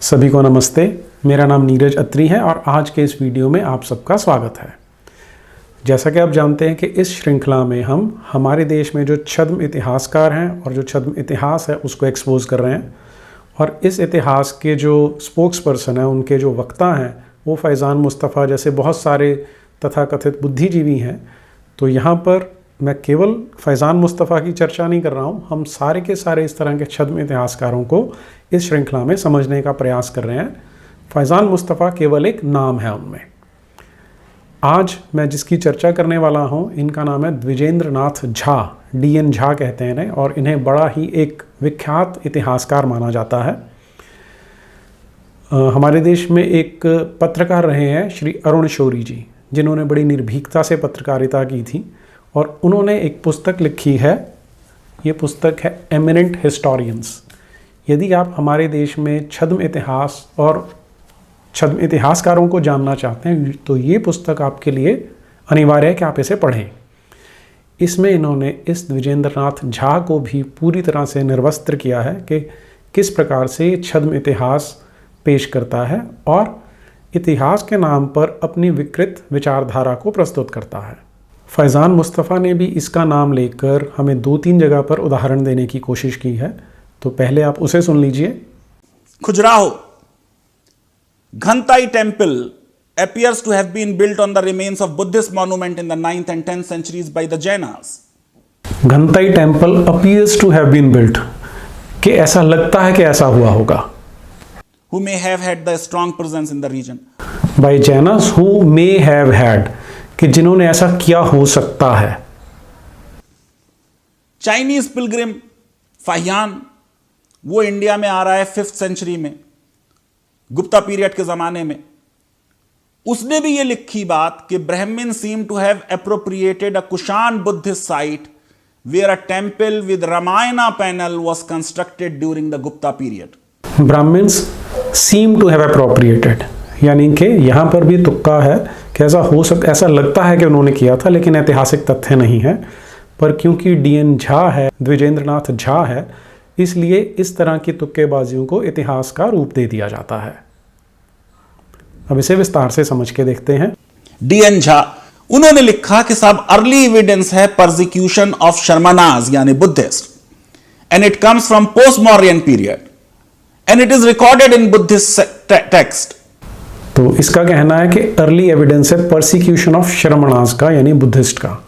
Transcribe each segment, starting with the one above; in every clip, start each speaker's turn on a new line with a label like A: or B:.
A: सभी को नमस्ते। मेरा नाम नीरज अत्री है और आज के इस वीडियो में आप सबका स्वागत है। जैसा कि आप जानते हैं कि इस श्रृंखला में हम हमारे देश में जो छद्म इतिहासकार हैं और जो छद्म इतिहास है उसको एक्सपोज कर रहे हैं, और इस इतिहास के जो स्पोक्स पर्सन हैं, उनके जो वक्ता हैं, वो फैज़ान मुस्तफ़ा जैसे बहुत सारे तथाकथित बुद्धिजीवी हैं। तो यहाँ पर मैं केवल फैज़ान मुस्तफ़ा की चर्चा नहीं कर रहा हूँ, हम सारे के सारे इस तरह के छद्म इतिहासकारों को इस श्रृंखला में समझने का प्रयास कर रहे हैं। फैज़ान मुस्तफ़ा केवल एक नाम है उनमें। आज मैं जिसकी चर्चा करने वाला हूँ, इनका नाम है द्विजेंद्र नाथ झा, DN झा कहते हैं इन्हें, और इन्हें बड़ा ही एक विख्यात इतिहासकार माना जाता है। हमारे देश में एक पत्रकार रहे हैं श्री अरुण शौरी जी, जिन्होंने बड़ी निर्भीकता से पत्रकारिता की थी, और उन्होंने एक पुस्तक लिखी है। ये पुस्तक है एमिनेंट हिस्टोरियंस। यदि आप हमारे देश में छद्म इतिहास और छद्म इतिहासकारों को जानना चाहते हैं तो ये पुस्तक आपके लिए अनिवार्य है कि आप इसे पढ़ें। इसमें इन्होंने इस द्विजेंद्र नाथ झा को भी पूरी तरह से निर्वस्त्र किया है कि किस प्रकार से छद्म इतिहास पेश करता है और इतिहास के नाम पर अपनी विकृत विचारधारा को प्रस्तुत करता है। फैज़ान मुस्तफ़ा ने भी इसका नाम लेकर हमें 2-3 जगह पर उदाहरण देने की कोशिश की है, तो पहले आप उसे सुन लीजिए।
B: Khajuraho, Ghantai temple appears to have been built on the remains of Buddhist monument in the 9th and 10th centuries by the Jainas.
A: Ghantai temple appears to have been built, कि ऐसा लगता है कि ऐसा हुआ होगा।
B: Who may have had the strong presence in the region.
A: By Jainas who may have had, कि जिन्होंने ऐसा किया हो सकता है।
B: Chinese pilgrim फाहियान, वो इंडिया में आ रहा है 5th सेंचुरी में, गुप्ता पीरियड के जमाने में। उसने भी ये लिखी बात कि Brahman seem to have appropriated a Kushan Buddhist site where a temple with Ramayana panel was constructed during the Gupta period.
A: Brahmans seem to have appropriated, यानी कि यहाँ पर भी तुक्का है कि ऐसा लगता है कि उन्होंने किया था, लेकिन ऐतिहासिक तथ्य नहीं है। पर क्योंकि DN झा है, द्विजेंद्र नाथ झा है, इसलिए इस तरह की तुक्केबाजियों को इतिहास का रूप दे दिया जाता है। अब इसे विस्तार से समझ के देखते हैं।
B: DN झा, उन्होंने लिखा कि साहब अर्ली एविडेंस है परसिक्यूशन ऑफ शर्मनाज यानी Buddhist, and it comes from post Mauryan period and it is recorded in Buddhist text.
A: तो इसका कहना है कि अर्ली एविडेंस है परसिक्यूशन ऑफ शर्मनाज का, यानी बुद्धिस्ट का।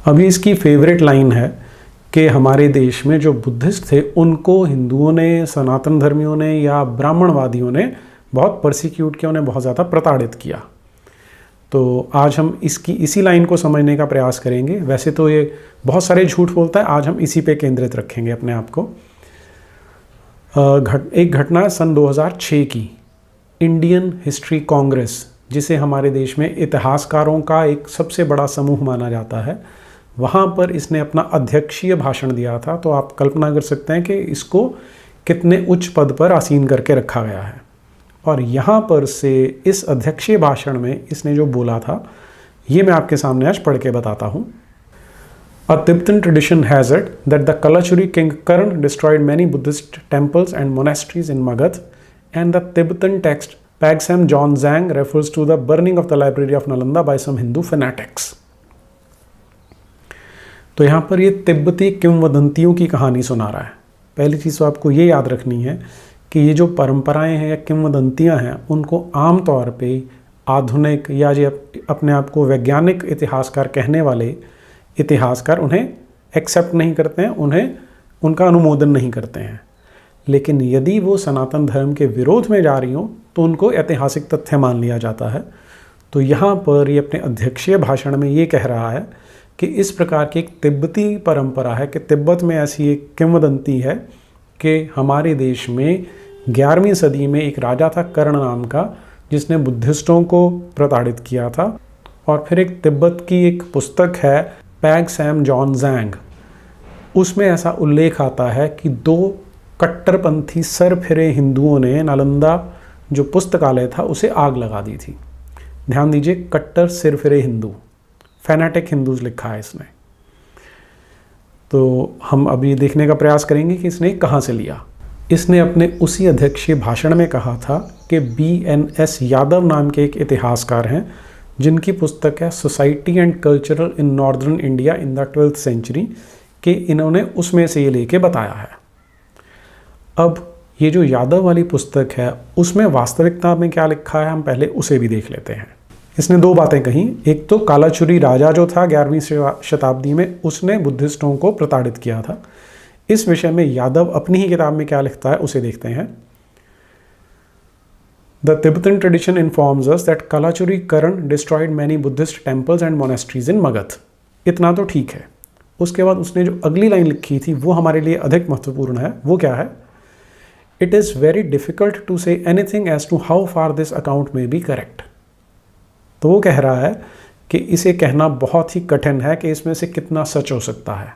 A: अभी इसकी फेवरेट लाइन है कि हमारे देश में जो बुद्धिस्ट थे उनको हिंदुओं ने, सनातन धर्मियों ने या ब्राह्मणवादियों ने बहुत परसिक्यूट किया, उन्हें बहुत ज़्यादा प्रताड़ित किया। तो आज हम इसी लाइन को समझने का प्रयास करेंगे। वैसे तो ये बहुत सारे झूठ बोलता है, आज हम इसी पे केंद्रित रखेंगे अपने आप को। एक घटना है सन 2006 की, इंडियन हिस्ट्री कांग्रेस, जिसे हमारे देश में इतिहासकारों का एक सबसे बड़ा समूह माना जाता है, वहाँ पर इसने अपना अध्यक्षीय भाषण दिया था। तो आप कल्पना कर सकते हैं कि इसको कितने उच्च पद पर आसीन करके रखा गया है। और यहाँ पर से इस अध्यक्षीय भाषण में इसने जो बोला था, ये मैं आपके सामने आज पढ़ के बताता हूँ। A Tibetan tradition has it that the Kalachuri king Karan destroyed many Buddhist temples and monasteries in Magadh, and the Tibetan text Pagsam Zhonzang refers to the burning of the library of Nalanda by some Hindu fanatics. तो यहाँ पर ये तिब्बती किंवदंतियों की कहानी सुना रहा है। पहली चीज़ तो आपको ये याद रखनी है कि ये जो परंपराएं हैं या किंवदंतियाँ हैं, उनको आम तौर पे आधुनिक या जो अपने आप को वैज्ञानिक इतिहासकार कहने वाले इतिहासकार उन्हें एक्सेप्ट नहीं करते हैं, उन्हें उनका अनुमोदन नहीं करते हैं। लेकिन यदि वो सनातन धर्म के विरोध में जा रही हो तो उनको ऐतिहासिक तथ्य मान लिया जाता है। तो यहाँ पर ये अपने अध्यक्षीय भाषण में ये कह रहा है कि इस प्रकार की एक तिब्बती परंपरा है कि तिब्बत में ऐसी एक किंवदंती है कि हमारे देश में 11वीं सदी में एक राजा था कर्ण नाम का, जिसने बुद्धिस्टों को प्रताड़ित किया था। और फिर एक तिब्बत की एक पुस्तक है पैगसैम जॉनजैंग, उसमें ऐसा उल्लेख आता है कि 2 कट्टरपंथी सरफिरे हिंदुओं ने नालंदा जो पुस्तकालय था उसे आग लगा दी थी। ध्यान दीजिए, कट्टर सिरफिरे हिंदू, फैनेटिक हिंदूज लिखा है इसने। तो हम अभी देखने का प्रयास करेंगे कि इसने कहाँ से लिया। इसने अपने उसी अध्यक्षीय भाषण में कहा था कि BNS यादव नाम के एक इतिहासकार हैं जिनकी पुस्तक है society and cultural in northern India in the 12th century, कि इन्होंने उसमें से ये लेके बताया है। अब ये जो यादव वाली पुस्तक है उसमें वास्तविकता में क्या लिखा है, हम पहले उसे भी देख लेते हैं। इसने दो बातें कही। एक तो कालाचुरी राजा जो था 11वीं शताब्दी में, उसने बुद्धिस्टों को प्रताड़ित किया था। इस विषय में यादव अपनी ही किताब में क्या लिखता है उसे देखते हैं। The Tibetan tradition informs us that Kalachuri Karna destroyed many Buddhist temples and monasteries in Magadha. इतना तो ठीक है। उसके बाद उसने जो अगली लाइन लिखी थी वो हमारे लिए अधिक महत्वपूर्ण है। वो क्या है? It is very difficult to say anything as to how far this account may be correct. तो वो कह रहा है कि इसे कहना बहुत ही कठिन है कि इसमें से कितना सच हो सकता है।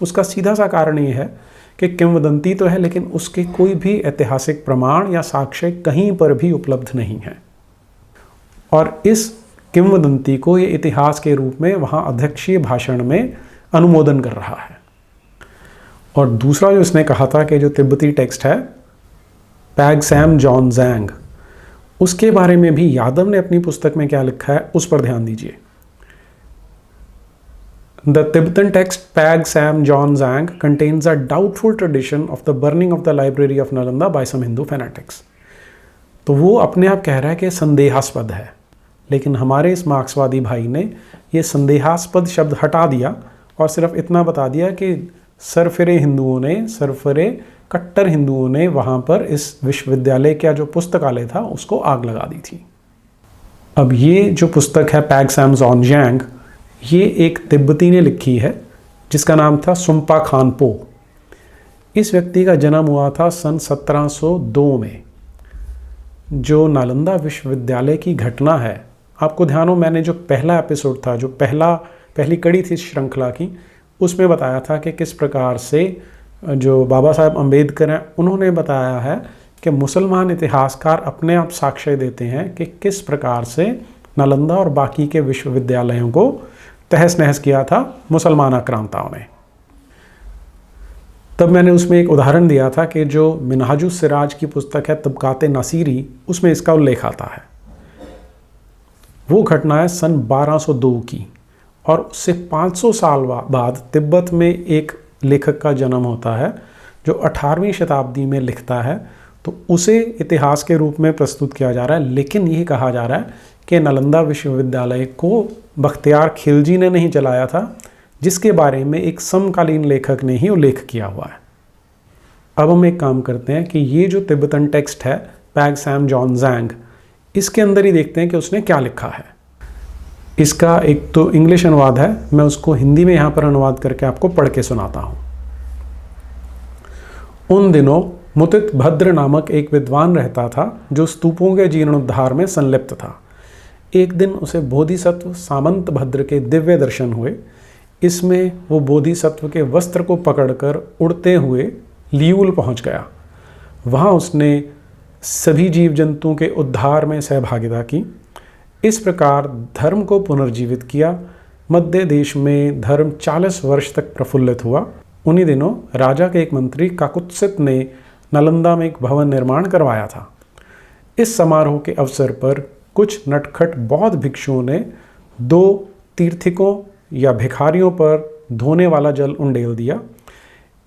A: उसका सीधा सा कारण ये है कि किंवदंती तो है लेकिन उसके कोई भी ऐतिहासिक प्रमाण या साक्ष्य कहीं पर भी उपलब्ध नहीं है, और इस किंवदंती को ये इतिहास के रूप में वहाँ अध्यक्षीय भाषण में अनुमोदन कर रहा है। और दूसरा जो इसने कहा था कि जो तिब्बती टेक्स्ट है पैगसैम जॉनजैंग, उसके बारे में भी यादव ने अपनी पुस्तक में क्या लिखा है उस पर ध्यान दीजिए। The Tibetan text Pagsam Jongzang contains a doubtful tradition of the burning of the library of Nalanda by some Hindu fanatics। तो वो अपने आप कह रहा है कि संदेहास्पद है, लेकिन हमारे इस मार्क्सवादी भाई ने ये संदेहास्पद शब्द हटा दिया और सिर्फ इतना बता दिया कि सरफरे कट्टर हिंदुओं ने वहाँ पर इस विश्वविद्यालय का जो पुस्तकालय था उसको आग लगा दी थी। अब ये जो पुस्तक है पैगसैम जॉनजैंग, ये एक तिब्बती ने लिखी है जिसका नाम था सुम्पा खानपो। इस व्यक्ति का जन्म हुआ था सन 1702 में। जो नालंदा विश्वविद्यालय की घटना है, आपको ध्यान हो मैंने जो पहला एपिसोड था, जो पहली कड़ी थी श्रृंखला की, उसमें बताया था कि किस प्रकार से जो बाबा साहब अम्बेडकर हैं उन्होंने बताया है कि मुसलमान इतिहासकार अपने आप साक्ष्य देते हैं कि किस प्रकार से नालंदा और बाकी के विश्वविद्यालयों को तहस नहस किया था मुसलमान आक्रांताओं ने। तब मैंने उसमें एक उदाहरण दिया था कि जो मिनहाजुस सिराज की पुस्तक है तबकाते नासिरी, उसमें इसका उल्लेख आता है। वो घटना है सन 1202 की, और उससे 500 साल बाद तिब्बत में एक लेखक का जन्म होता है जो 18वीं शताब्दी में लिखता है। तो उसे इतिहास के रूप में प्रस्तुत किया जा रहा है, लेकिन ये कहा जा रहा है कि नालंदा विश्वविद्यालय को बख्तियार खिलजी ने नहीं चलाया था, जिसके बारे में एक समकालीन लेखक ने ही उल्लेख किया हुआ है। अब हम एक काम करते हैं कि ये जो तिब्बतन टेक्स्ट है पैगसैम जॉनजैंग, इसके अंदर ही देखते हैं कि उसने क्या लिखा है। इसका एक तो इंग्लिश अनुवाद है, मैं उसको हिंदी में यहाँ पर अनुवाद करके आपको पढ़ के सुनाता हूँ। उन दिनों मुतित भद्र नामक एक विद्वान रहता था जो स्तूपों के जीर्णोद्धार में संलिप्त था। एक दिन उसे बोधिसत्व सामंत भद्र के दिव्य दर्शन हुए। इसमें वो बोधिसत्व के वस्त्र को पकड़कर उड़ते हुए लियूल पहुंच गया। वहाँ उसने सभी जीव जंतुओं के उद्धार में सहभागिता की। इस प्रकार धर्म को पुनर्जीवित किया। मध्य देश में धर्म 40 वर्ष तक प्रफुल्लित हुआ। उन्हीं दिनों राजा के एक मंत्री काकुत्सित ने नालंदा में एक भवन निर्माण करवाया था। इस समारोह के अवसर पर कुछ नटखट बौद्ध भिक्षुओं ने 2 तीर्थिकों या भिखारियों पर धोने वाला जल उंडेल दिया।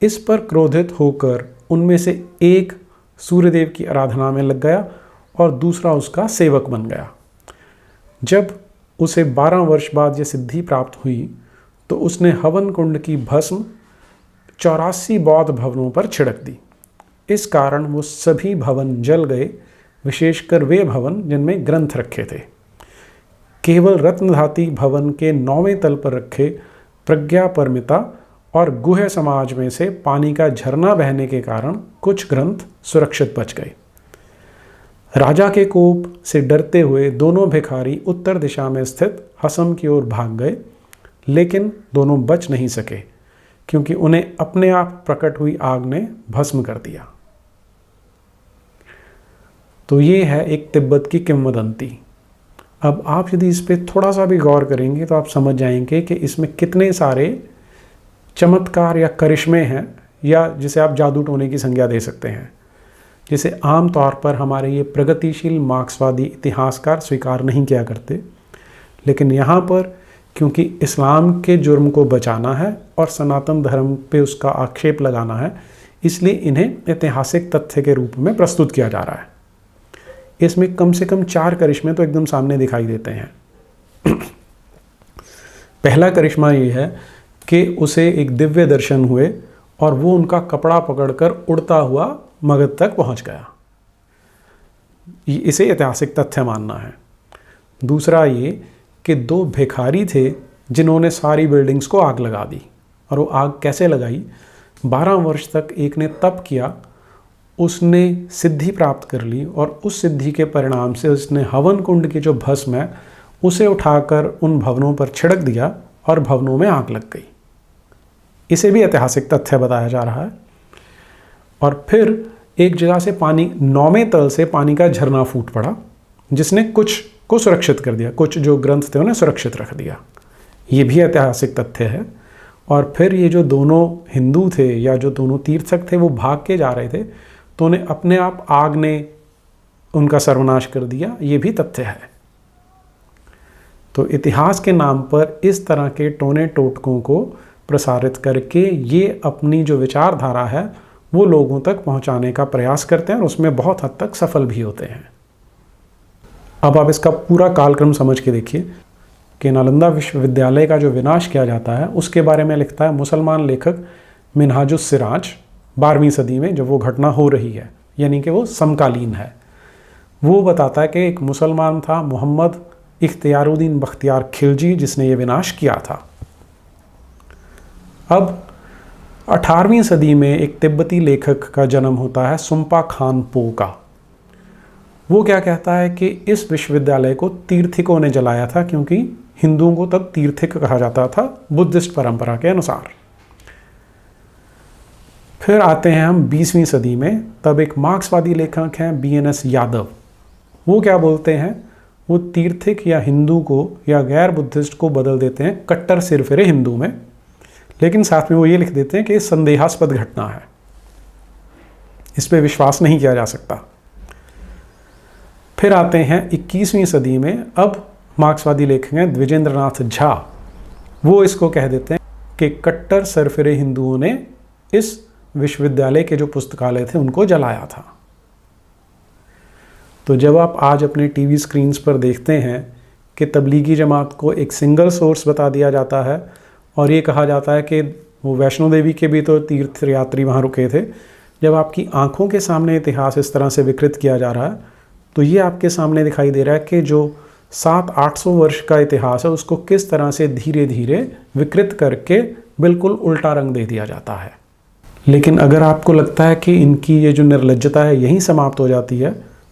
A: इस पर क्रोधित होकर उनमें से एक सूर्यदेव की आराधना में लग गया और दूसरा उसका सेवक बन गया। जब उसे 12 वर्ष बाद यह सिद्धि प्राप्त हुई तो उसने हवन कुंड की भस्म 84 बौद्ध भवनों पर छिड़क दी। इस कारण वो सभी भवन जल गए, विशेषकर वे भवन जिनमें ग्रंथ रखे थे। केवल रत्नधाती भवन के 9वें तल पर रखे प्रज्ञा परमिता और गुह समाज में से पानी का झरना बहने के कारण कुछ ग्रंथ सुरक्षित बच गए। राजा के कोप से डरते हुए दोनों भिखारी उत्तर दिशा में स्थित हसम की ओर भाग गए, लेकिन दोनों बच नहीं सके क्योंकि उन्हें अपने आप प्रकट हुई आग ने भस्म कर दिया। तो ये है एक तिब्बत की किंवदंती। अब आप यदि इस पर थोड़ा सा भी गौर करेंगे तो आप समझ जाएंगे कि इसमें कितने सारे चमत्कार या करिश्मे हैं या जिसे आप जादू टोने की संज्ञा दे सकते हैं, जिसे आम तौर पर हमारे ये प्रगतिशील मार्क्सवादी इतिहासकार स्वीकार नहीं किया करते। लेकिन यहाँ पर क्योंकि इस्लाम के जुर्म को बचाना है और सनातन धर्म पे उसका आक्षेप लगाना है, इसलिए इन्हें ऐतिहासिक तथ्य के रूप में प्रस्तुत किया जा रहा है। इसमें कम से कम 4 करिश्मे तो एकदम सामने दिखाई देते हैं। पहला करिश्मा ये है कि उसे एक दिव्य दर्शन हुए और वो उनका कपड़ा पकड़कर उड़ता हुआ मगध तक पहुंच गया। इसे ऐतिहासिक तथ्य मानना है। दूसरा ये कि 2 भिखारी थे जिन्होंने सारी बिल्डिंग्स को आग लगा दी। और वो आग कैसे लगाई? 12 वर्ष तक एक ने तप किया, उसने सिद्धि प्राप्त कर ली और उस सिद्धि के परिणाम से उसने हवन कुंड की जो भस्म है उसे उठाकर उन भवनों पर छिड़क दिया और भवनों में आग लग गई। इसे भी ऐतिहासिक तथ्य बताया जा रहा है। और फिर एक जगह से पानी 9वें तल से पानी का झरना फूट पड़ा, जिसने कुछ को सुरक्षित कर दिया, कुछ जो ग्रंथ थे उन्हें सुरक्षित रख दिया। ये भी ऐतिहासिक तथ्य है। और फिर ये जो दोनों हिंदू थे या जो दोनों तीर्थक थे वो भाग के जा रहे थे, तो उन्हें अपने आप आग ने उनका सर्वनाश कर दिया। ये भी तथ्य है। तो इतिहास के नाम पर इस तरह के टोने टोटकों को प्रसारित करके ये अपनी जो विचारधारा है वो लोगों तक पहुंचाने का प्रयास करते हैं और उसमें बहुत हद तक सफल भी होते हैं। अब आप इसका पूरा कालक्रम समझ के देखिए कि नालंदा विश्वविद्यालय का जो विनाश किया जाता है उसके बारे में लिखता है मुसलमान लेखक मिनहाजुस सिराज 12वीं सदी में, जब वो घटना हो रही है, यानी कि वो समकालीन है। वो बताता है कि एक मुसलमान था मोहम्मद इख्तियारुद्दीन बख्तियार खिलजी, जिसने ये विनाश किया था। अब 18वीं सदी में एक तिब्बती लेखक का जन्म होता है सुम्पा खान पो का। वो क्या कहता है कि इस विश्वविद्यालय को तीर्थिकों ने जलाया था, क्योंकि हिंदुओं को तब तीर्थिक कहा जाता था बुद्धिस्ट परंपरा के अनुसार। फिर आते हैं हम 20वीं सदी में। तब एक मार्क्सवादी लेखक हैं BNS यादव। वो क्या बोलते हैं? वो तीर्थिक या हिंदू को या गैर बुद्धिस्ट को बदल देते हैं कट्टर सिरफिरे हिंदू में, लेकिन साथ में वो ये लिख देते हैं कि ये संदेहास्पद घटना है, इस पर विश्वास नहीं किया जा सकता। फिर आते हैं 21वीं सदी में। अब मार्क्सवादी लेखक हैं द्विजेंद्रनाथ झा। वो इसको कह देते हैं कि कट्टर सरफिरे हिंदुओं ने इस विश्वविद्यालय के जो पुस्तकालय थे उनको जलाया था। तो जब आप आज अपने टीवी स्क्रीन्स पर देखते हैं कि तबलीगी जमात को एक सिंगल सोर्स बता दिया जाता है और ये कहा जाता है कि वो वैष्णो देवी के भी तो तीर्थ यात्री वहाँ रुके थे, जब आपकी आंखों के सामने इतिहास इस तरह से विकृत किया जा रहा है, तो ये आपके सामने दिखाई दे रहा है कि जो 700-800 वर्ष का इतिहास है उसको किस तरह से धीरे धीरे विकृत करके बिल्कुल उल्टा रंग दे दिया जाता है। लेकिन अगर आपको लगता है कि इनकी ये जो निर्लज्जता है यहीं समाप्त हो जाती है,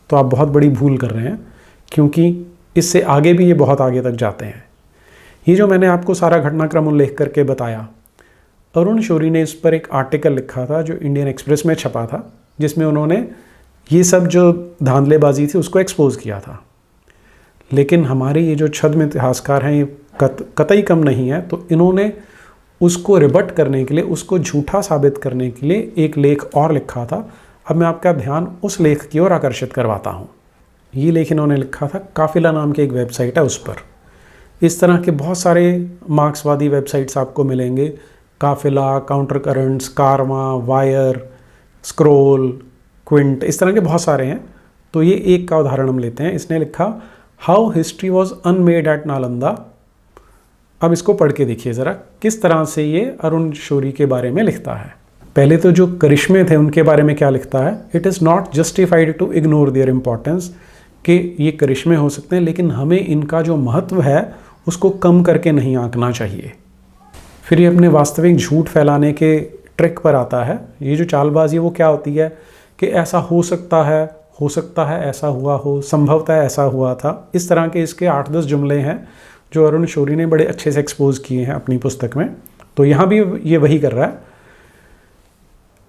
A: तो आप बहुत बड़ी भूल कर रहे हैं, क्योंकि इससे आगे भी ये बहुत आगे तक जाते हैं। ये जो मैंने आपको सारा घटनाक्रम उल्लेख करके बताया, अरुण शौरी ने इस पर एक आर्टिकल लिखा था जो इंडियन एक्सप्रेस में छपा था, जिसमें उन्होंने ये सब जो धांधलेबाजी थी उसको एक्सपोज किया था। लेकिन हमारे ये जो छद्म इतिहासकार हैं ये कतई कम नहीं है, तो इन्होंने उसको रिबट करने के लिए, उसको झूठा साबित करने के लिए एक लेख और लिखा था। अब मैं आपका ध्यान उस लेख की ओर आकर्षित करवाता हूँ। ये लेख इन्होंने लिखा था काफिला नाम की एक वेबसाइट है उस पर। इस तरह के बहुत सारे मार्क्सवादी वेबसाइट्स आपको मिलेंगे, काफिला, काउंटर करंट्स, कारमा, वायर, स्क्रोल, क्विंट, इस तरह के बहुत सारे हैं। तो ये एक का उदाहरण हम लेते हैं। इसने लिखा how history was unmade at Nalanda. अब इसको पढ़ के देखिए ज़रा किस तरह से ये अरुण शौरी के बारे में लिखता है। पहले तो जो करिश्मे थे उनके बारे में क्या लिखता है, it is not justified to ignore their importance, कि ये करिश्मे हो सकते हैं लेकिन हमें इनका जो महत्व है उसको कम करके नहीं आंकना चाहिए। फिर ये अपने वास्तविक झूठ फैलाने के ट्रिक पर आता है। ये जो चालबाजी वो क्या होती है कि ऐसा हो सकता है, ऐसा हुआ हो, संभवतः ऐसा हुआ था। इस तरह के इसके 8-10 जुमले हैं जो अरुण शौरी ने बड़े अच्छे से एक्सपोज किए हैं अपनी पुस्तक में। तो यहाँ भी ये वही कर रहा है।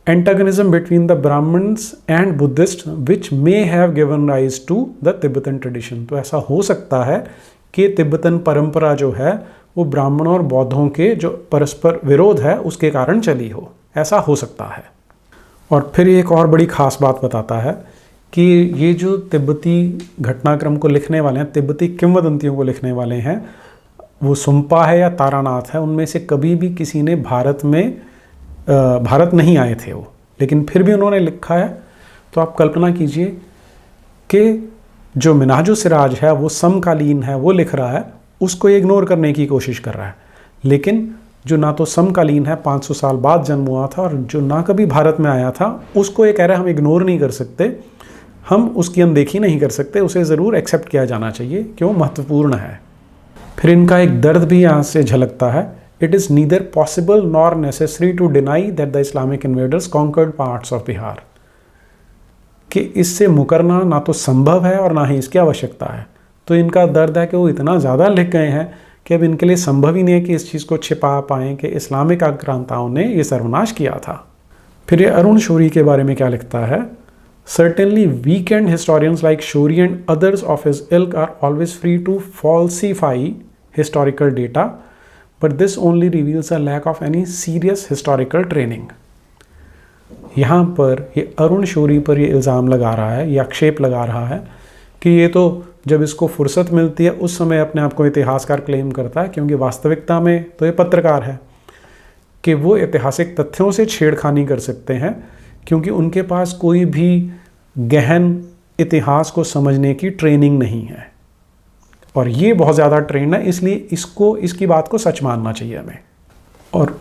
A: Antagonism between the Brahmans and Buddhist which may have given rise to the Tibetan tradition. तो ऐसा हो सकता है कि तिब्बतन परंपरा जो है वो ब्राह्मणों और बौद्धों के जो परस्पर विरोध है उसके कारण चली हो। ऐसा हो सकता है। और फिर एक और बड़ी ख़ास बात बताता है कि ये जो तिब्बती घटनाक्रम को लिखने वाले हैं, तिब्बती किंवदंतियों को लिखने वाले हैं, वो सुम्पा है या तारानाथ है, उनमें से कभी भी किसी ने भारत नहीं आए थे वो, लेकिन फिर भी उन्होंने लिखा है। तो आप कल्पना कीजिए कि जो मिन्हाजुस्सिराज है वो समकालीन है, वो लिख रहा है, उसको इग्नोर करने की कोशिश कर रहा है। लेकिन जो ना तो समकालीन है, 500 साल बाद जन्म हुआ था, और जो ना कभी भारत में आया था, उसको ये कह रहा है हम इग्नोर नहीं कर सकते, हम उसकी अनदेखी नहीं कर सकते, उसे ज़रूर एक्सेप्ट किया जाना चाहिए, क्यों महत्वपूर्ण है। फिर इनका एक दर्द भी यहाँ से झलकता है। It is neither possible nor necessary to deny that the Islamic invaders conquered parts of Bihar, कि इससे मुकरना ना तो संभव है और ना ही इसकी आवश्यकता है। तो इनका दर्द है कि वो इतना ज़्यादा लिख गए हैं कि अब इनके लिए संभव ही नहीं है कि इस चीज़ को छिपा पाएँ कि इस्लामिक आक्रांताओं ने ये सर्वनाश किया था। फिर ये अरुण शौरी के बारे में क्या लिखता है? Certainly weekend historians like Shourie and others of his ilk are always free to falsify historical data, but this only reveals a lack of any serious historical training. यहाँ पर ये अरुण शौरी पर ये इल्ज़ाम लगा रहा है या आक्षेप लगा रहा है कि ये तो जब इसको फुर्सत मिलती है उस समय अपने आप को इतिहासकार क्लेम करता है, क्योंकि वास्तविकता में तो ये पत्रकार है कि वो ऐतिहासिक तथ्यों से छेड़खानी कर सकते हैं, क्योंकि उनके पास कोई भी गहन इतिहास को समझने की ट्रेनिंग नहीं है, और ये बहुत ज़्यादा ट्रेंड है, इसलिए इसकी बात को सच मानना चाहिए हमें। और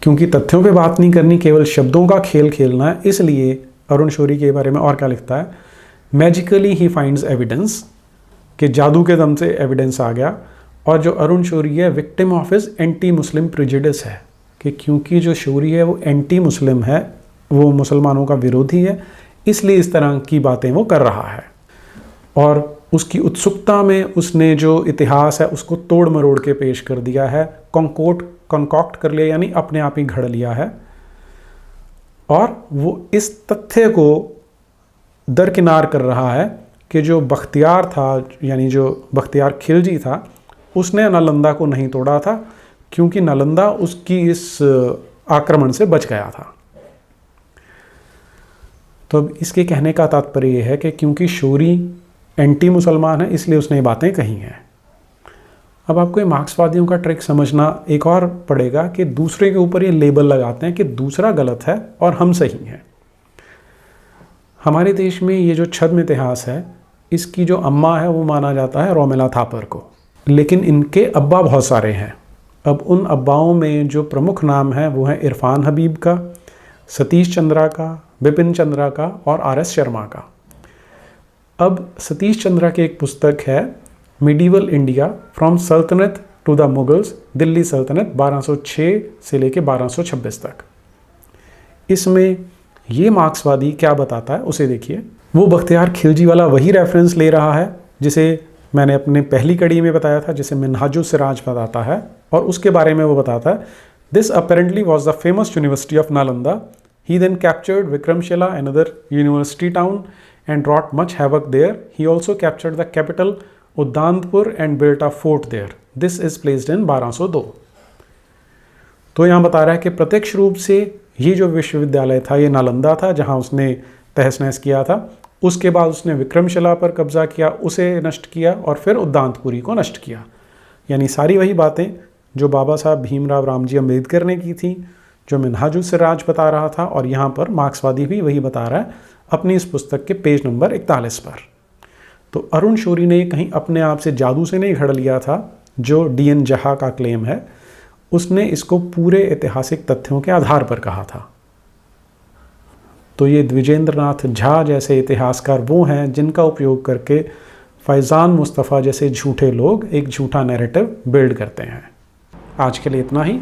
A: क्योंकि तथ्यों पे बात नहीं करनी, केवल शब्दों का खेल खेलना है, इसलिए अरुण शौरी के बारे में और क्या लिखता है? मैजिकली ही फाइंड्स एविडेंस, कि जादू के दम से एविडेंस आ गया। और जो अरुण शौरी है victim of his anti Muslim prejudice है, कि क्योंकि जो शौरी है वो एंटी मुस्लिम है, वो मुसलमानों का विरोधी है, इसलिए इस तरह की बातें वो कर रहा है। और उसकी उत्सुकता में उसने जो इतिहास है उसको तोड़ मरोड़ के पेश कर दिया है, कॉन्कॉक्ट कर लिया, यानी अपने आप ही घड़ लिया है। और वो इस तथ्य को दरकिनार कर रहा है कि जो बख्तियार था, यानी जो बख्तियार खिलजी था, उसने नालंदा को नहीं तोड़ा था, क्योंकि नालंदा उसकी इस आक्रमण से बच गया था। तो अब इसके कहने का तात्पर्य यह है कि क्योंकि शौरी एंटी मुसलमान है, इसलिए उसने ये बातें कही हैं। अब आपको ये मार्क्सवादियों का ट्रिक समझना एक और पड़ेगा कि दूसरे के ऊपर ये लेबल लगाते हैं कि दूसरा गलत है और हम सही हैं। हमारे देश में ये जो छद्म इतिहास है, इसकी जो अम्मा है वो माना जाता है रोमिला थापर को, लेकिन इनके अब्बा बहुत सारे हैं। अब उन अब्बाओं में जो प्रमुख नाम हैं वो हैं इरफान हबीब का, सतीश चंद्रा का, बिपिन चंद्रा का और आर.एस. शर्मा का। अब सतीश चंद्रा की एक पुस्तक है मिडीवल इंडिया फ्रॉम सल्तनत टू द मुगल्स, दिल्ली सल्तनत 1206 से लेके 1226 तक। इसमें ये मार्क्सवादी क्या बताता है उसे देखिए। वो बख्तियार खिलजी वाला वही रेफरेंस ले रहा है जिसे मैंने अपने पहली कड़ी में बताया था, जिसे मिन्हाजुस्सिराज बताता है, और उसके बारे में वो बताता है this apparently was the famous university of Nalanda. He then captured Vikramshila, another university town, and wrought much havoc there. He also captured the capital Udantpur and built a fort there. This is placed in 1202. तो यहाँ बता रहा है कि प्रत्यक्ष रूप से ये जो विश्वविद्यालय था ये नालंदा था, जहाँ उसने तहस नहस किया था। उसके बाद उसने विक्रमशिला पर कब्जा किया, उसे नष्ट किया, और फिर उद्दांतपुरी को नष्ट किया। यानी सारी वही बातें जो बाबा साहब भीमराव रामजी अम्बेडकर ने की थी, जो मिन्हाजुस्सिराज बता रहा था, और यहाँ पर मार्क्सवादी भी वही बता रहा है अपनी इस पुस्तक के पेज नंबर 41 पर। तो अरुण शौरी ने कहीं अपने आप से जादू से नहीं घड़ लिया था, जो डी.एन. जहा का क्लेम है। उसने इसको पूरे ऐतिहासिक तथ्यों के आधार पर कहा था। तो ये द्विजेंद्रनाथ झा जैसे इतिहासकार वो हैं जिनका उपयोग करके फैज़ान मुस्तफ़ा जैसे झूठे लोग एक झूठा नैरेटिव बिल्ड करते हैं। आज के लिए इतना ही।